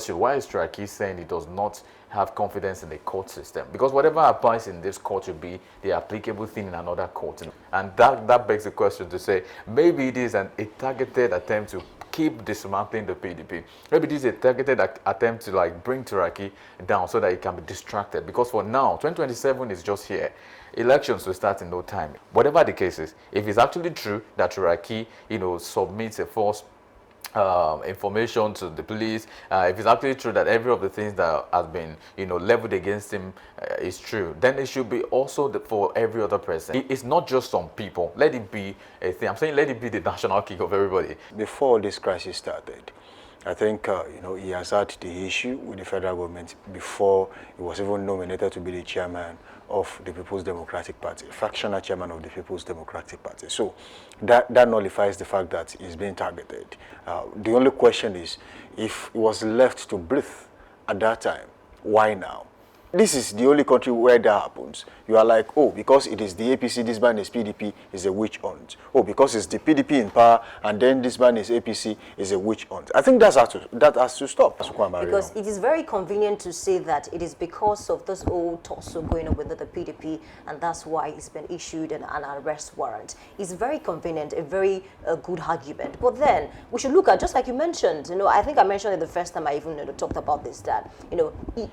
Why is Turaki saying he does not have confidence in the court system? Because whatever applies in this court will be the applicable thing in another court. And that begs the question to say, maybe it is a targeted attempt to keep dismantling the PDP. Maybe this is a targeted attempt to like bring Turaki down so that he can be distracted. Because for now, 2027 is just here. Elections will start in no time. Whatever the case is, if it's actually true that Turaki, submits a false information to the police, if it's actually true that every of the things that has been leveled against him is true, then it should be also for every other person. It's not just some people. Let it be a thing. I'm saying let it be the national kick of everybody. Before this crisis started, I think he has had the issue with the federal government before he was even nominated to be the chairman of the People's Democratic Party, fractional chairman of the People's Democratic Party. So that nullifies the fact that he's being targeted. The only question is, if he was left to breathe at that time, why now? This is the only country where that happens. You are like, oh, because it is the APC, this man is PDP, is a witch hunt. Oh, because it's the PDP in power, and then this man is APC, is a witch hunt. I think that has to stop. Because it is very convenient to say that it is because of this old tussle going on with the PDP, and that's why it's been issued an arrest warrant. It's very convenient, a very good argument. But then we should look at, just like you mentioned, I think I mentioned it the first time I even talked about this, that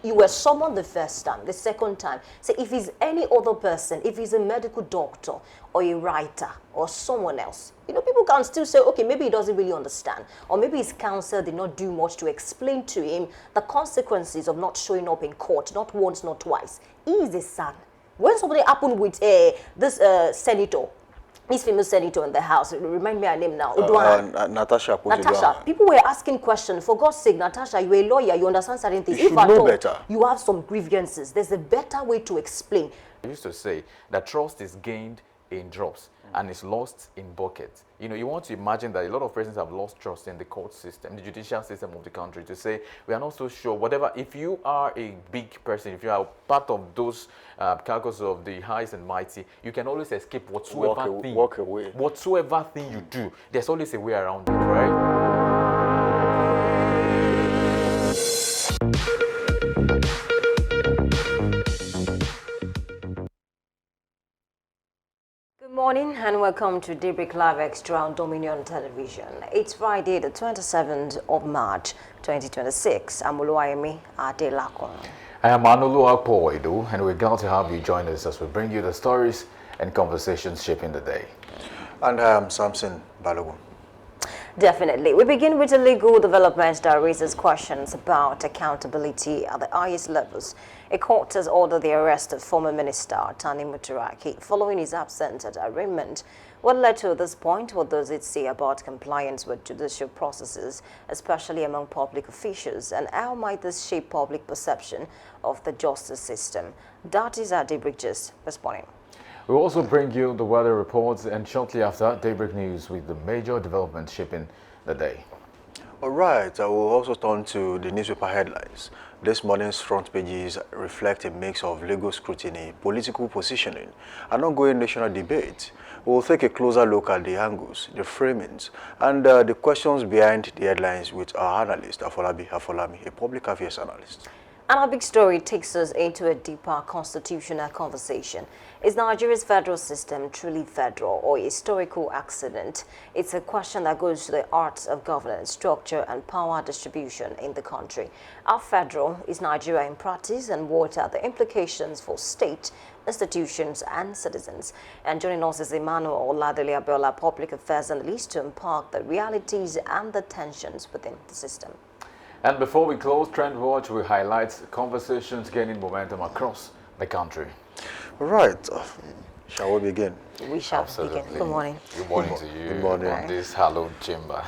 you were summoned the first time, the second time. So if it's any other person, if he's a medical doctor or a writer or someone else, people can still say, okay, maybe he doesn't really understand, or maybe his counsel did not do much to explain to him the consequences of not showing up in court, not once, not twice. He is a son. When something happened with this senator, this famous senator in the House, remind me her name now, Natasha. People were asking questions. For God's sake, Natasha, you're a lawyer, you understand certain things. You should know better. You have some grievances, there's a better way to explain. I used to say that trust is gained in drops and is lost in buckets. You want to imagine that a lot of persons have lost trust in the court system, the judicial system of the country, to say, we are not so sure, whatever. If you are a big person, if you are part of those carcass of the highest and mighty, you can always escape whatsoever thing. Walk away. Whatsoever thing you do, there's always a way around it, right? Good morning and welcome to Daybreak Live Extra on Dominion Television. It's Friday, the 27th of March, 2026. I'm Oluwayemi Adelakon. I am Manulu Akpoidu, and we're glad to have you join us as we bring you the stories and conversations shaping the day. And I am Samson Balogun. Definitely. We begin with a legal development that raises questions about accountability at the highest levels. A court has ordered the arrest of former Minister Turaki following his absence at arraignment. What led to this point? What does it say about compliance with judicial processes, especially among public officials? And how might this shape public perception of the justice system? That is our Daybreak Gist this morning. We'll also bring you the weather reports and shortly after, Daybreak News with the major developments shaping the day. All right, I will also turn to the newspaper headlines. This morning's front pages reflect a mix of legal scrutiny, political positioning, and ongoing national debate. We will take a closer look at the angles, the framings, and the questions behind the headlines with our analyst, Afolabi, a public affairs analyst. And our big story takes us into a deeper constitutional conversation. Is Nigeria's federal system truly federal or a historical accident? It's a question that goes to the heart of governance, structure, and power distribution in the country. How federal is Nigeria in practice, and what are the implications for state, institutions, and citizens? And joining us is Emmanuel Oladele Abiola, public affairs analyst, to unpack the realities and the tensions within the system. And before we close, Trend Watch will highlight conversations gaining momentum across the country. All right. Shall we begin? We shall Absolutely. begin. Good morning. Good morning to you. Good morning. On this hallowed chamber.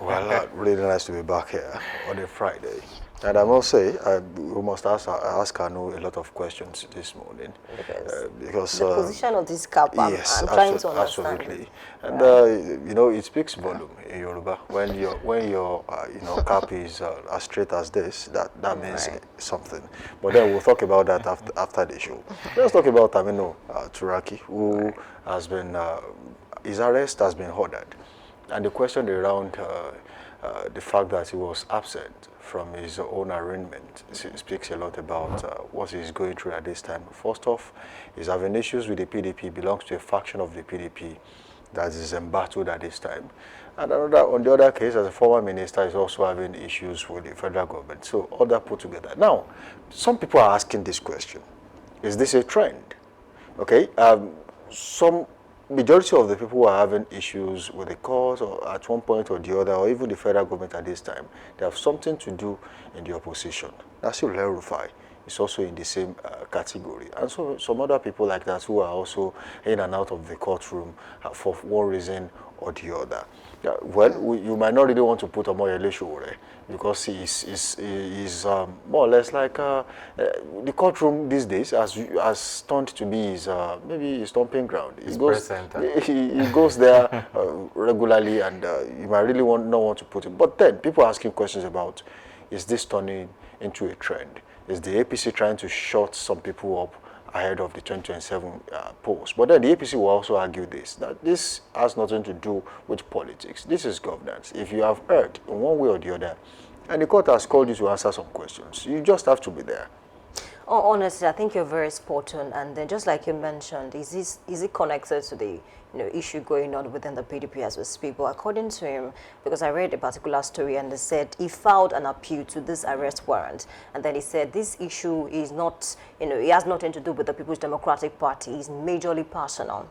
Well, really nice to be back here on a Friday. And I must say, we must ask Anu a lot of questions this morning. Because the position of this cap, yes, I'm trying to understand. Absolutely. And, it speaks volume in Yoruba. When your cap is as straight as this, that means something. But then we'll talk about that after the show. Let's talk about Turaki, who has been, his arrest has been ordered. And the question around the fact that he was absent from his own arraignment speaks a lot about what he's going through at this time. First off, he's having issues with the PDP, belongs to a faction of the PDP that is embattled at this time. And on the other case, as a former minister, is also having issues with the federal government. So all that put together. Now, some people are asking this question. Is this a trend? Okay, some majority of the people who are having issues with the court or at one point or the other, or even the federal government at this time, they have something to do in the opposition. That's El-Rufai is also in the same category. And so some other people like that who are also in and out of the courtroom for one reason or the other. Yeah, well, you might not really want to put Omoyele Sowore because he's more or less like the courtroom these days has turned to be his maybe his stomping ground. He goes there regularly, and you might really not want to put him. But then people are asking questions about, is this turning into a trend? Is the APC trying to shut some people up ahead of the 2027 polls? But then the APC will also argue this, that this has nothing to do with politics. This is governance. If you have heard in one way or the other, and the court has called you to answer some questions, you just have to be there. Oh, honestly, I think you're very spot on. And then just like you mentioned, is it connected to the issue going on within the PDP as we speak? But according to him, because I read a particular story and they said he filed an appeal to this arrest warrant. And then he said this issue is not, it has nothing to do with the People's Democratic Party. It's majorly personal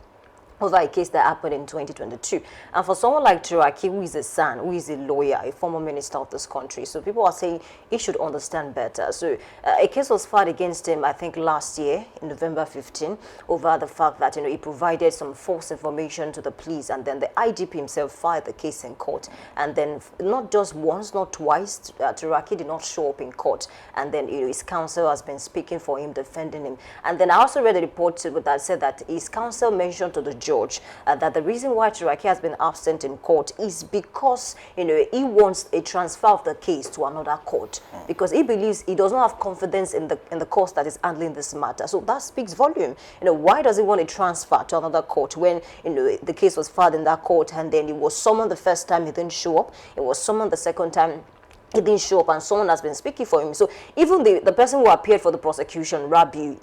over a case that happened in 2022. And for someone like Turaki, who is a son, who is a lawyer, a former minister of this country, so people are saying he should understand better. So a case was filed against him, I think, last year, in November 15, over the fact that, he provided some false information to the police, and then the IGP himself filed the case in court. And then not just once, not twice, Turaki did not show up in court. And then, his counsel has been speaking for him, defending him. And then I also read a report that said that his counsel mentioned to the judge that the reason why Turaki has been absent in court is because he wants a transfer of the case to another court because he believes he does not have confidence in the court that is handling this matter. So that speaks volume. Why does he want a transfer to another court when the case was filed in that court, and then he was summoned the first time, he didn't show up. He was summoned the second time, he didn't show up, and someone has been speaking for him. So even the person who appeared for the prosecution, Rabi,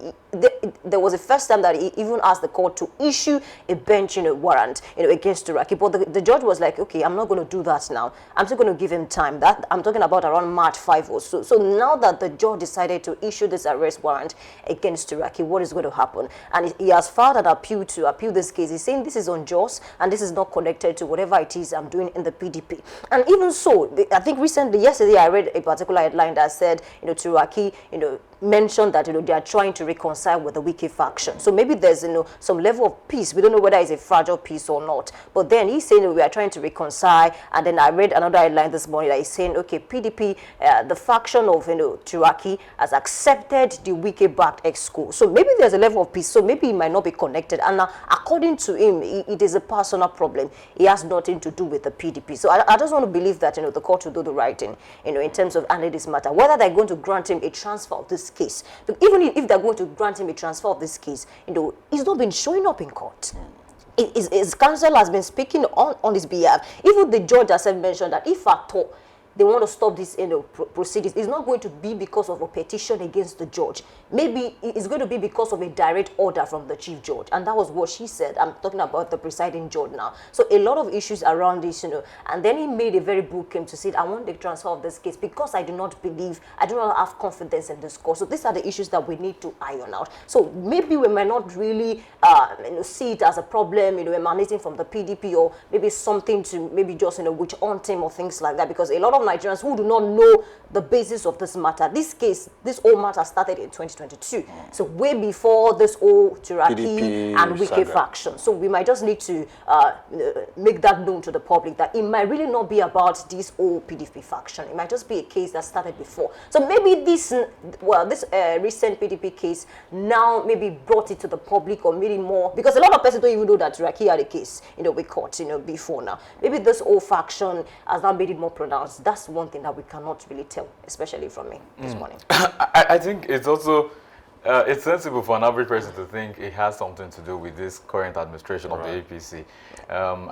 there was a first time that he even asked the court to issue a bench warrant against Turaki. But the judge was like, okay, I'm not going to do that now. I'm still going to give him time. That I'm talking about around March 5 or so. So now that the judge decided to issue this arrest warrant against Turaki, what is going to happen? And he has filed an appeal to appeal this case. He's saying this is unjust and this is not connected to whatever it is I'm doing in the PDP. And even so, I think recently, yesterday, I read a particular headline that said, Turaki, mentioned that they are trying to reconcile with the Wiki faction. So maybe there's some level of peace. We don't know whether it's a fragile peace or not. But then he's saying we are trying to reconcile. And then I read another headline this morning that is saying, okay, PDP, the faction of Turaki has accepted the Wiki-backed ex-school. So maybe there's a level of peace. So maybe it might not be connected. And now, according to him, it is a personal problem. It has nothing to do with the PDP. So I just want to believe that the court will do the right thing, in terms of handling this matter. Whether they're going to grant him a transfer of this case. But even if they're going to grant him a transfer of this case, he's not been showing up in court. His counsel has been speaking on his behalf. Even the judge has mentioned that if at all they want to stop this proceedings, it's not going to be because of a petition against the judge. Maybe it's going to be because of a direct order from the chief judge. And that was what she said. I'm talking about the presiding judge now. So a lot of issues around this, And then he made a very bold claim to say, I want the transfer of this case because I do not have confidence in this court. So these are the issues that we need to iron out. So maybe we might not really see it as a problem, emanating from the PDP, or maybe something to maybe just, witch hunting or things like that, because a lot of Nigerians who do not know the basis of this matter. This whole matter started in 2022. So way before this whole Turaki and Wiki faction. So we might just need to make that known to the public that it might really not be about this whole PDP faction. It might just be a case that started before. So maybe this recent PDP case now maybe brought it to the public, or maybe more, because a lot of persons don't even know that Turaki had a case, with court, before now. Maybe this whole faction has now made it more pronounced. That's one thing that we cannot really tell, especially from me this morning. I think it's also It's sensible for an average person to think it has something to do with this current administration of the Right. APC.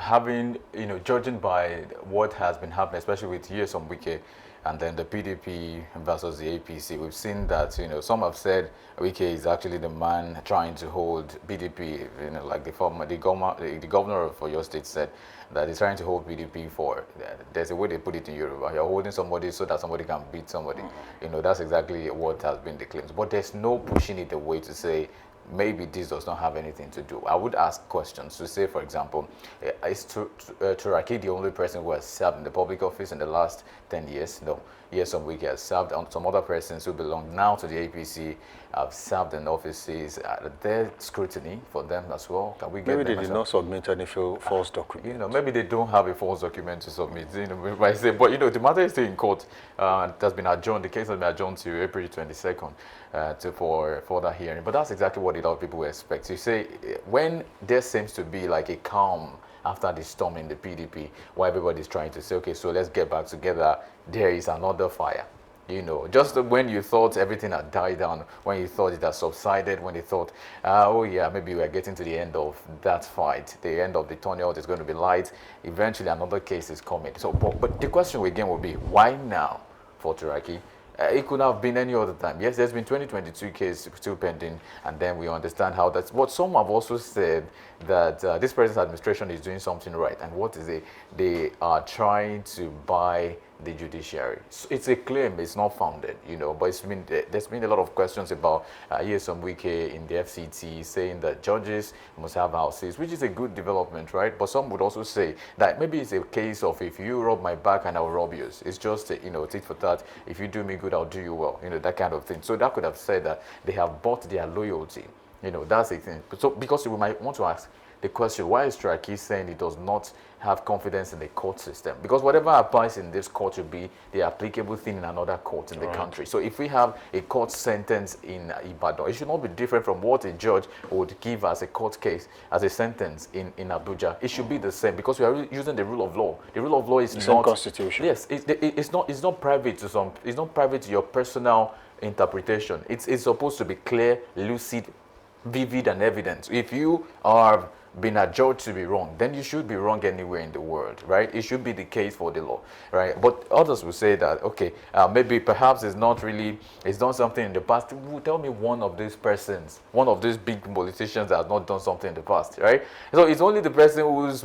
Having, judging by what has been happening, especially with Yesom Wike and then the PDP versus the APC, we've seen that, some have said Wike is actually the man trying to hold PDP, like the governor of your state said that he's trying to hold PDP for, there's a way they put it in Yoruba, you're holding somebody so that somebody can beat somebody. That's exactly what has been the claims. But there's no pushing it away to say maybe this does not have anything to do. I would ask questions to say, for example, is Turaki the only person who has served in the public office in the last 10 years? No. Yes, some week has served. Some other persons who belong now to the APC have served in offices. There scrutiny for them as well. Can we get Maybe them they as did well? not submit any false document. Maybe they don't have a false document to submit. I say, but the matter is still in court. It has been adjourned. The case has been adjourned to April 22nd for that hearing. But that's exactly what a lot of people expect. You say when there seems to be like a calm after the storm in the PDP, where everybody's trying to say, okay, so let's get back together. There is another fire. Just when you thought everything had died down, when you thought it had subsided, when you thought, oh yeah, maybe we're getting to the end of that fight, the end of the tunnel, there's going to be light, eventually another case is coming. So, but the question again will be, why now for Turaki? It could have been any other time. Yes, there's been 2022 case still pending, and then we understand how that's. But some have also said that this president's administration is doing something right. And what is it? They are trying to buy the judiciary. So it's a claim, it's not founded, but there's been a lot of questions about Yesom Wike in the FCT saying that judges must have houses, which is a good development, right? But some would also say that maybe it's a case of if you rub my back and I'll rub yours. It's just, tit for tat. If you do me good, I'll do you well, that kind of thing. So that could have said that they have bought their loyalty. That's the thing. So because we might want to ask the question, why is Turaki saying he does not have confidence in the court system? Because whatever applies in this court will be the applicable thing in another court in the country. So if we have a court sentence in Ibadan, it should not be different from what a judge would give as a court case, as a sentence in Abuja. It should be the same because we are using the rule of law. The rule of law is Same not constitution. Yes, it's not private to some. It's not private to your personal interpretation. It's supposed to be clear, lucid, vivid, and evident. If you are been adjudged to be wrong, then you should be wrong anywhere in the world, right? It should be the case for the law, right? But others will say that, okay, maybe perhaps it's done something in the past. Tell me one of these persons, one of these big politicians that has not done something in the past, right? So it's only the person whose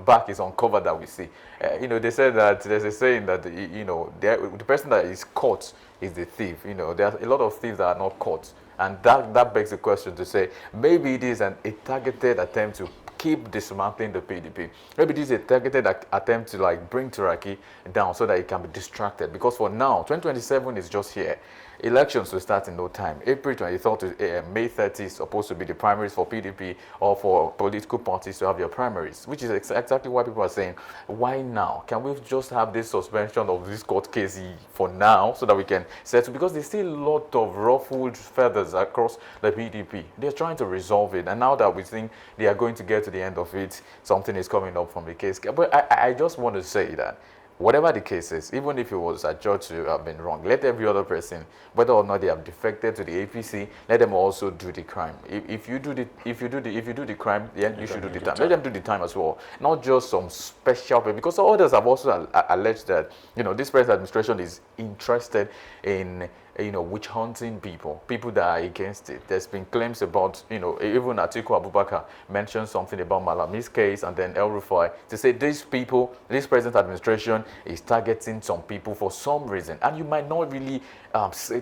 back is uncovered that we see. They said that there's a saying that, the person that is caught is the thief. There are a lot of thieves that are not caught. And that begs the question to say, maybe it is a targeted attempt to keep dismantling the PDP. Maybe this is a targeted attempt to bring Turaki down so that it can be distracted. Because for now, 2027 is just here. Elections will start in no time. April 23rd to May 30th is supposed to be the primaries for PDP or for political parties to have their primaries, which is exactly why people are saying, why now? Can we just have this suspension of this court case for now so that we can settle? Because there's still a lot of ruffled feathers across the PDP. They're trying to resolve it. And now that we think they are going to get to the end of it, something is coming up from the case. But I just want to say that whatever the case is, even if it was adjudged to have been wrong, let every other person, whether or not they have defected to the APC, let them also do the crime. If you do the crime, then you should do the time. Let them do the time as well, not just some special people. Because others have also alleged that this present administration is interested in witch hunting people that are against it. There's been claims about, even Atiku Abubakar mentioned something about Malami's case and then El Rufai to say this present administration is targeting some people for some reason. And you might not really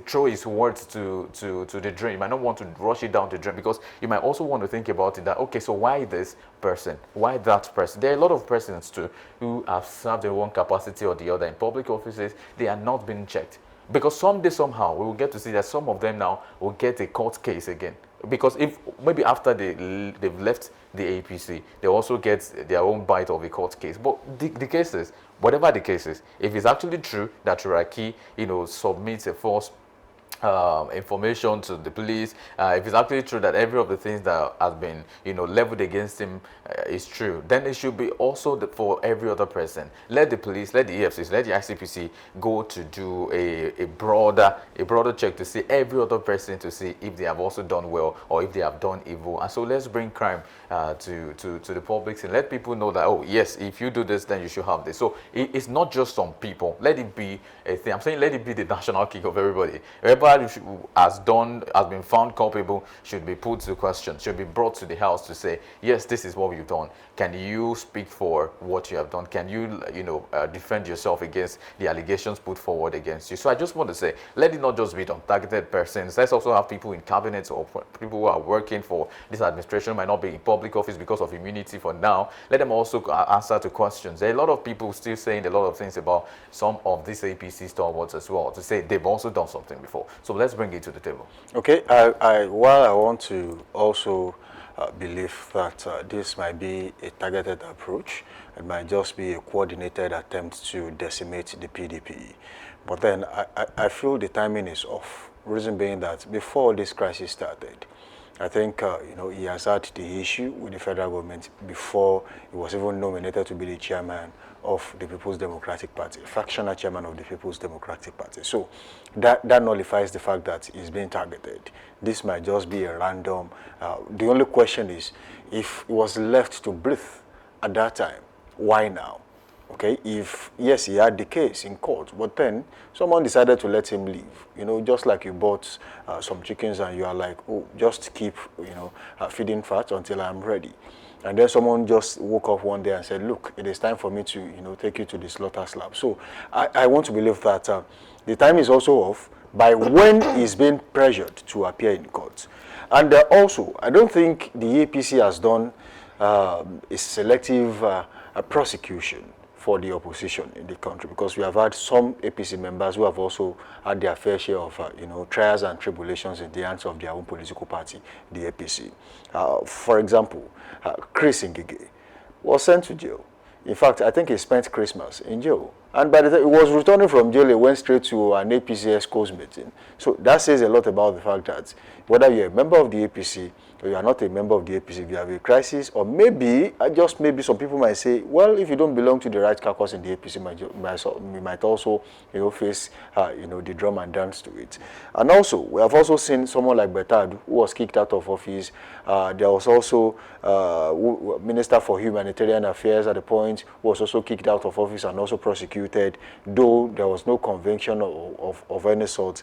throw his words to the drain. You might not want to rush it down the drain because you might also want to think about it that, okay, so why this person? Why that person? There are a lot of persons too who have served in one capacity or the other in public offices. They are not being checked. Because someday, somehow, we will get to see that some of them now will get a court case again. Because if maybe after they've left the APC, they also get their own bite of a court case. But the cases, whatever the cases, if it's actually true that Turaki, submits a false information to the police. If it's actually true that every of the things that has been, leveled against him is true, then it should be also for every other person. Let the police, let the EFCs, let the ICPC go to do a broader check to see every other person, to see if they have also done well or if they have done evil. And so let's bring crime to the public and let people know that, oh yes, if you do this, then you should have this. So it's not just some people. Let it be a thing. I'm saying let it be the national kick of everybody. Everybody has been found culpable should be put to question, should be brought to the house to say, yes, this is what you've done. Can you speak for what you have done? Can you, defend yourself against the allegations put forward against you? So I just want to say, let it not just be on targeted persons. Let's also have people in cabinets or people who are working for this administration, might not be in public office because of immunity for now. Let them also answer to questions. There are a lot of people still saying a lot of things about some of these APC stalwarts as well, to say they've also done something before. So let's bring it to the table. Okay, while I want to also believe that this might be a targeted approach, it might just be a coordinated attempt to decimate the PDP. But then I feel the timing is off. Reason being that before this crisis started, I think, he has had the issue with the federal government before he was even nominated to be the chairman of the People's Democratic Party, fractional chairman of the People's Democratic Party. So that nullifies the fact that he's being targeted. This might just be a random. The only question is, if he was left to breathe at that time, why now? Okay, if, yes, he had the case in court, but then someone decided to let him leave, just like you bought some chickens and you are like, oh, just keep, feeding fat until I'm ready. And then someone just woke up one day and said, look, it is time for me to, take you to the slaughter slab. So I want to believe that the time is also off by when he's being pressured to appear in court. And also, I don't think the APC has done a selective prosecution for the opposition in the country, because we have had some APC members who have also had their fair share of, trials and tribulations in the hands of their own political party, the APC. For example, Chris Ngige was sent to jail. In fact, I think he spent Christmas in jail. And by the time he was returning from jail, he went straight to an APC ESCO's meeting. So that says a lot about the fact that whether you're a member of the APC or you are not a member of the APC, if you have a crisis, or maybe, just maybe some people might say, well, if you don't belong to the right caucus in the APC, you might also, face, the drum and dance to it. And also, we have also seen someone like Betard, who was kicked out of office. There was also Minister for Humanitarian Affairs at the point, who was also kicked out of office and also prosecuted, though there was no conviction of any sort.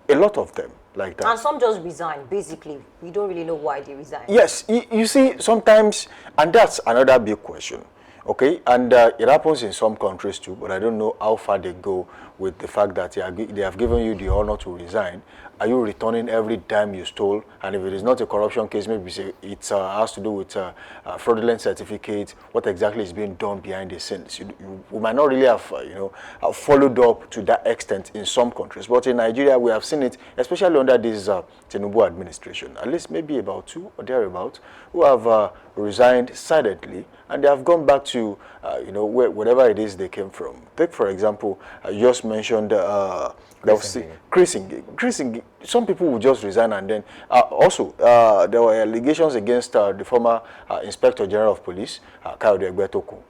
A lot of them like that. And some just resign, basically. We don't really know why they resign. Yes, you see, sometimes, and that's another big question, okay? And it happens in some countries too, but I don't know how far they go with the fact that they have given you the honor to resign. Are you returning every dime you stole? And if it is not a corruption case, maybe it has to do with fraudulent certificate, what exactly is being done behind the scenes. We might not really have, have followed up to that extent in some countries. But in Nigeria, we have seen it, especially under this Tinubu administration, at least maybe about 2 or thereabouts, who have resigned silently, and they have gone back to, whatever it is they came from. Take, for example, you just mentioned Chris Ngige. Some people will just resign, and then also there were allegations against the former Inspector General of Police, Kayode Egbetokun.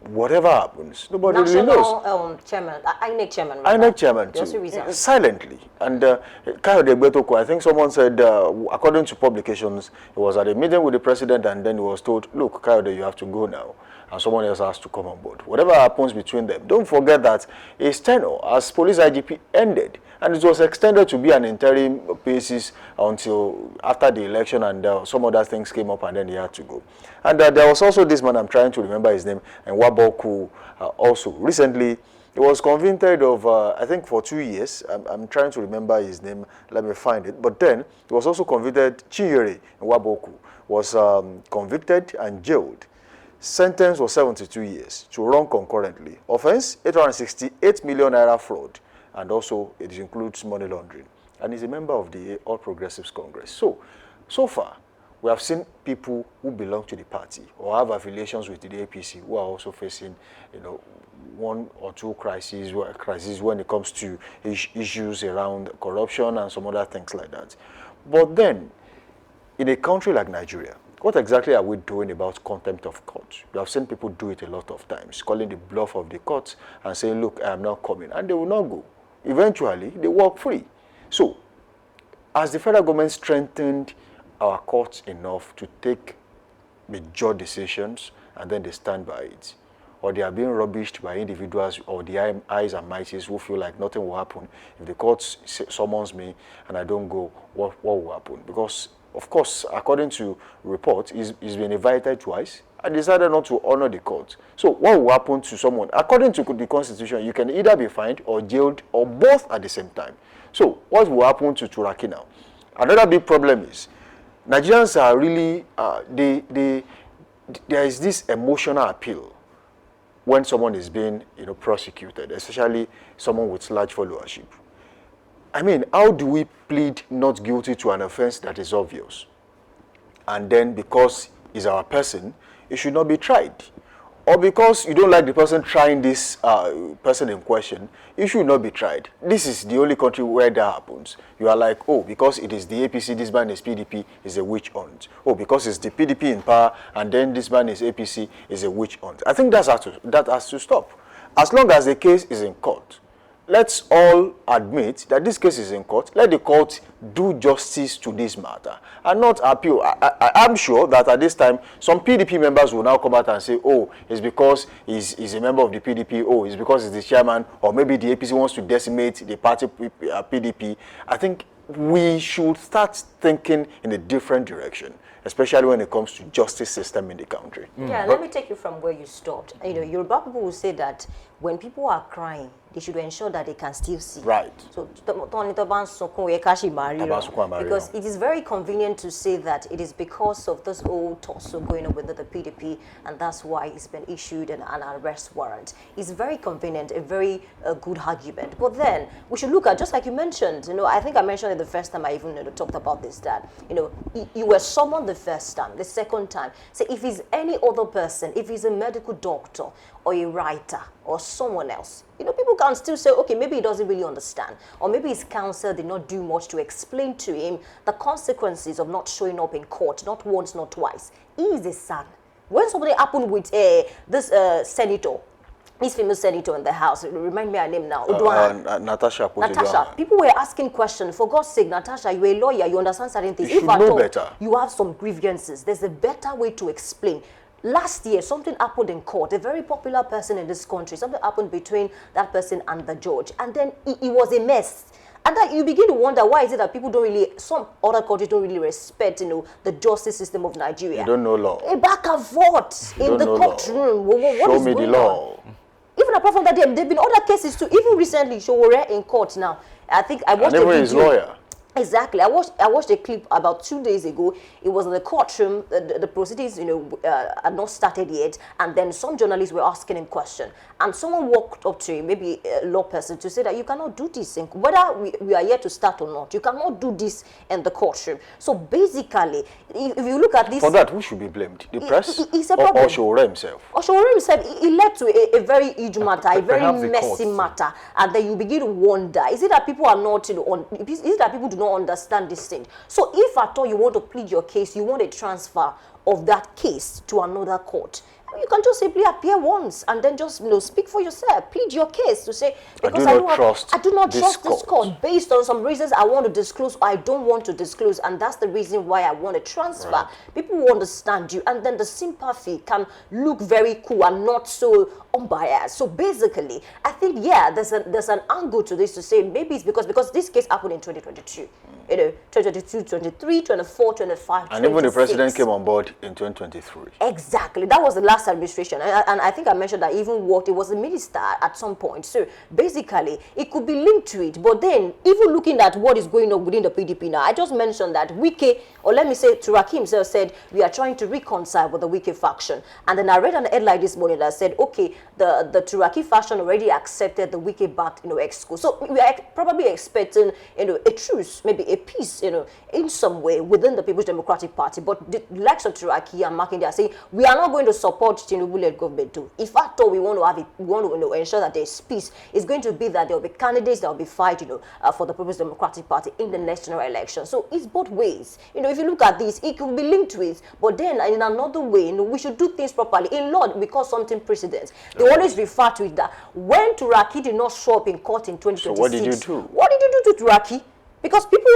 Whatever happens, nobody really knows. National chairman, INEC chairman. INEC chairman too, silently. And Kayode Egbetokun, I think someone said, according to publications, he was at a meeting with the president, and then he was told, look, Kayode, you have to go now. And someone else has to come on board. Whatever happens between them, don't forget that his tenure as police IGP ended, and it was extended to be an interim basis until after the election, and some other things came up, and then he had to go. And there was also this man, I'm trying to remember his name, and Waboku also. Recently, he was convicted of, I think, for 2 years. I'm trying to remember his name. Let me find it. But then, he was also convicted. Chinyere Waboku was convicted and jailed. Sentence was 72 years to run concurrently. Offense, 868 million naira fraud. And also, it includes money laundering. And he's a member of the All Progressives Congress. So far, we have seen people who belong to the party or have affiliations with the APC who are also facing, one or two crises when it comes to issues around corruption and some other things like that. But then, in a country like Nigeria, what exactly are we doing about contempt of court? You have seen people do it a lot of times, calling the bluff of the court and saying, look, I am not coming. And they will not go. Eventually, they walk free. So, has the federal government strengthened our courts enough to take major decisions and then they stand by it? Or they are being rubbished by individuals or the eyes and mighties who feel like nothing will happen. If the court summons me and I don't go, what will happen? Because, of course, according to reports, he's been invited twice and decided not to honor the court. So what will happen to someone? According to the Constitution, you can either be fined or jailed or both at the same time. So what will happen to Turaki now? Another big problem is Nigerians are really, there is this emotional appeal when someone is being, prosecuted, especially someone with large followership. I mean, how do we plead not guilty to an offense that is obvious? And then because he's our person, he should not be tried. Or because you don't like the person trying this person in question, he should not be tried. This is the only country where that happens. You are like, oh, because it is the APC, this man is PDP, is a witch hunt. Oh, because it's the PDP in power, and then this man is APC, is a witch hunt. I think that has to stop. As long as the case is in court, let's all admit that this case is in court. Let the court do justice to this matter and not appeal. I'm sure that at this time, some PDP members will now come out and say, oh, it's because he's a member of the PDP, oh, it's because he's the chairman, or maybe the APC wants to decimate the party PDP. I think we should start thinking in a different direction, especially when it comes to justice system in the country. Yeah, let me take you from where you stopped. Yoruba people will say that when people are crying, they should ensure that they can still see. Right. So, because it is very convenient to say that it is because of this old tussle going on with the PDP, and that's why it's been issued an arrest warrant. It's very convenient, a very good argument. But then we should look at, just like you mentioned, I think I mentioned it the first time I even talked about this, that you were summoned the first time, the second time. So if it's any other person, if he's a medical doctor or a writer or someone else, people can still say, okay, maybe he doesn't really understand, or maybe his counsel did not do much to explain to him the consequences of not showing up in court, not once, not twice. He is a son. When something happened with this senator, this famous senator in the house, remind me her name now, Natasha. People were asking questions. For God's sake, Natasha, you're a lawyer, you understand certain things. You should know better. You have some grievances, there's a better way to explain. Last year, something happened in court. A very popular person in this country, something happened between that person and the judge. And then it was a mess. And then you begin to wonder, why is it that people don't really, some other countries don't really respect, the justice system of Nigeria. You don't know law. A back and forth in the courtroom. Show me the law. Even apart from that, there have been other cases too. Even recently, Showore in court now. I think I watched a video. His lawyer. Exactly. I watched a clip about 2 days ago. It was in the courtroom. The proceedings, had not started yet, and then some journalists were asking him questions. And someone walked up to him, maybe a law person, to say that you cannot do this, whether we are here to start or not. You cannot do this in the courtroom. So basically, if you look at this, for that, who should be blamed? The press or Showore himself? Showore himself. It led to a very huge matter, a very messy matter, and then you begin to wonder: is it that people are not, is it that people do not understand this thing? So if at all you want to plead your case, you want a transfer of that case to another court, you can just simply appear once and then just speak for yourself, plead your case to say, because I do not trust this court based on some reasons I want to disclose or I don't want to disclose, and that's the reason why I want a transfer. Right. People will understand you, and then the sympathy can look very cool and not so unbiased. So basically, I think there's an angle to this to say maybe it's because this case happened in 2022. 2022, 23, 24, 25, and even the president came on board in 2023. Exactly. That was the last administration. And I think I mentioned that it was a minister at some point. So basically, it could be linked to it. But then, even looking at what is going on within the PDP now, I just mentioned that Wike, or let me say Turaki himself, said, we are trying to reconcile with the Wike faction. And then I read an headline this morning that said, okay, the Turaki faction already accepted the Wike-backed, EXCO. So we are probably expecting, a truce, maybe a peace, in some way within the People's Democratic Party. But the likes of Turaki and Makinde are saying, we are not going to support support Tinubu-led government do. If at all we want to have it, we want to, ensure that there's peace, it's going to be that there will be candidates that will be fight, for the People's Democratic Party in the next general election. So it's both ways. If you look at this, it could be linked to it, but then in another way, we should do things properly. In law, we call something precedent. They always refer to it that when Turaki did not show up in court in 2026, so what did you do? What did you do to Turaki? Because people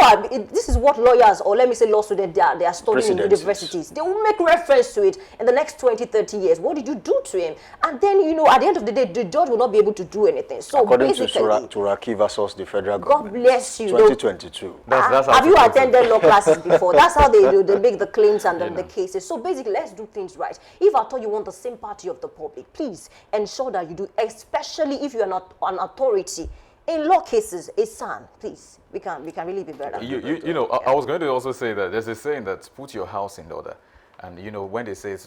this is what lawyers, or let me say law students, they are studying in universities. They will make reference to it in the next 20, 30 years. What did you do to him? And then, at the end of the day, the judge will not be able to do anything. So according basically, to Turaki versus the federal government. God bless you. 2022. That's have you attended law classes before? That's how they do. They make the claims and then the cases. So basically, let's do things right. If at all you want the sympathy of the public, please ensure that you do, especially if you are not an authority. In law cases, it's son, please. We can really be better. I was going to also say that there's a saying that put your house in order. And, when they say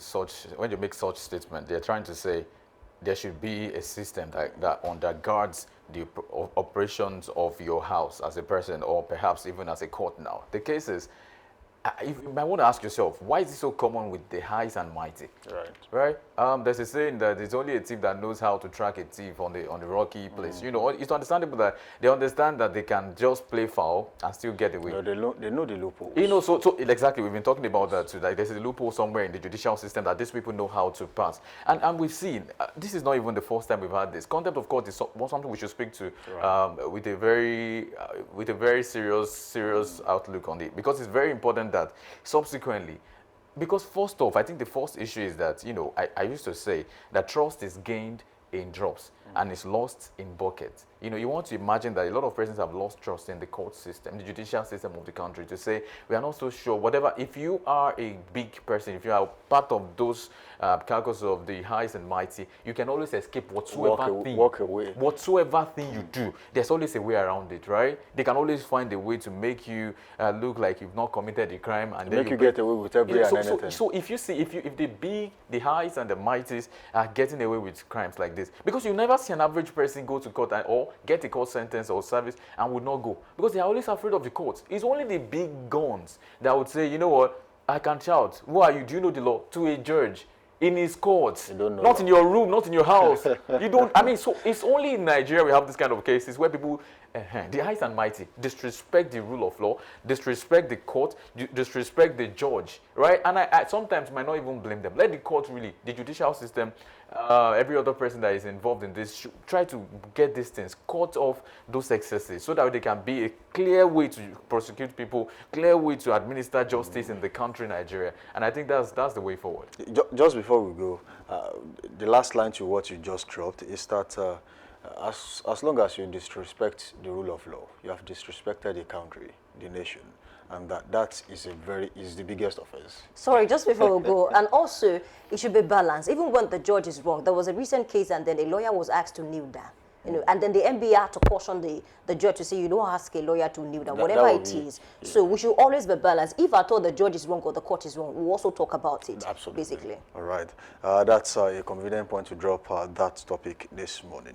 when you make such statement, they're trying to say there should be a system that undergirds the operations of your house as a person, or perhaps even as a court now. The case is, you might want to ask yourself, why is it so common with the highs and mighty? Right. There's a saying that it's only a thief that knows how to track a thief on the rocky place. It's understandable that they understand that they can just play foul and still get away. They know the loopholes. So exactly, we've been talking about that too. Like there's a loophole somewhere in the judicial system that these people know how to pass. And we've seen, this is not even the first time we've had this. Contempt of court is something we should speak to with a very serious outlook on it, because it's very important that subsequently, because first off, I think the first issue is that, I used to say that trust is gained in drops and is lost in buckets. You want to imagine that a lot of persons have lost trust in the court system, the judicial system of the country, to say, we are not so sure, whatever, if you are a big person, if you are part of those carcass of the highs and mighty, you can always escape whatsoever thing you do. There's always a way around it, right? They can always find a way to make you look like you've not committed a crime, and then you get away with every and anything. So if you see, if the highs and the mighties are getting away with crimes like this, because you never see an average person go to court or get a court sentence or service and would not go, because they are always afraid of the courts. It's only the big guns that would say, you know what, I can shout, who are you, do you know the law, to a judge in his court, not in your room, not in your house. You don't, so it's only in Nigeria we have this kind of cases where people, the highs and mighty, disrespect the rule of law, disrespect the court, disrespect the judge, right? And I sometimes might not even blame them. Let the court really, the judicial system, every other person that is involved in this should try to get these things, cut off those excesses, so that they can be a clear way to prosecute people, clear way to administer justice in the country, Nigeria. And I think that's the way forward. Just before we go, the last line to what you just dropped is that as long as you disrespect the rule of law, you have disrespected the country, the nation, and that is the biggest offense. Sorry, just before we go, and also it should be balanced. Even when the judge is wrong, there was a recent case, and then a lawyer was asked to kneel down. And then the NBA had to caution the judge to say, you don't ask a lawyer to kneel down, whatever it is. Yeah. So we should always be balanced. If at all the judge is wrong or the court is wrong, we'll also talk about it. Absolutely. Basically. All right. That's a convenient point to drop that topic this morning.